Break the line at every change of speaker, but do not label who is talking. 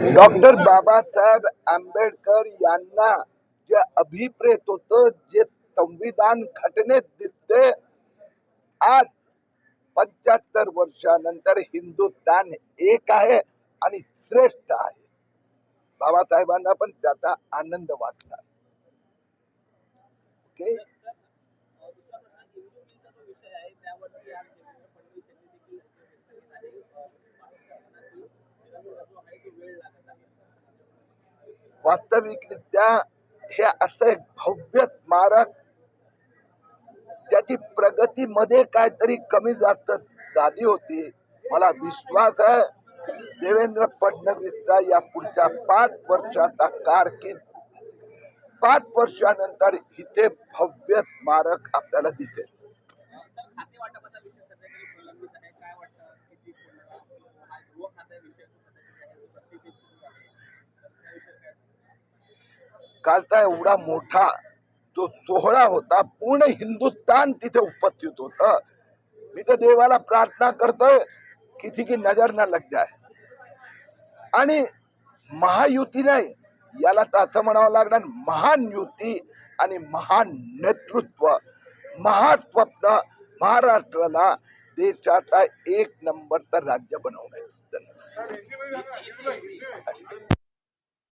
Doctor Babasaheb Ambedkar यांना जे अभिप्रेत होतं, जे संविधान घटनेत दिसते, आज 75 वर्षानंतर हिंदुस्थान एक आहे आणि श्रेष्ठ आहे. बाबासाहेबांना पण त्याचा आनंद वाटला. ओके. वास्तविकरित्या हे असं एक भव्य स्मारक ज्याची प्रगतीमध्ये काहीतरी कमी जास्त झाली होती. मला विश्वास आहे देवेंद्र फडणवीसचा या पुढच्या 5 वर्षाचा कारकीर्द 5 वर्षानंतर इथे भव्य स्मारक आपल्याला दिसेल. कालचा एवढा मोठा जो सोहळा होता, पूर्ण हिंदुस्थान तिथे उपस्थित होतं. मी तर देवाला प्रार्थना करतोय किसी की नजर न लग जाए. आणि महायुती नाही, याला तर असं म्हणावं लागणार, महान युती आणि महान नेतृत्व, महास्वप्न महाराष्ट्राला देशाचा 1 नंबरचं राज्य बनवण्याचं.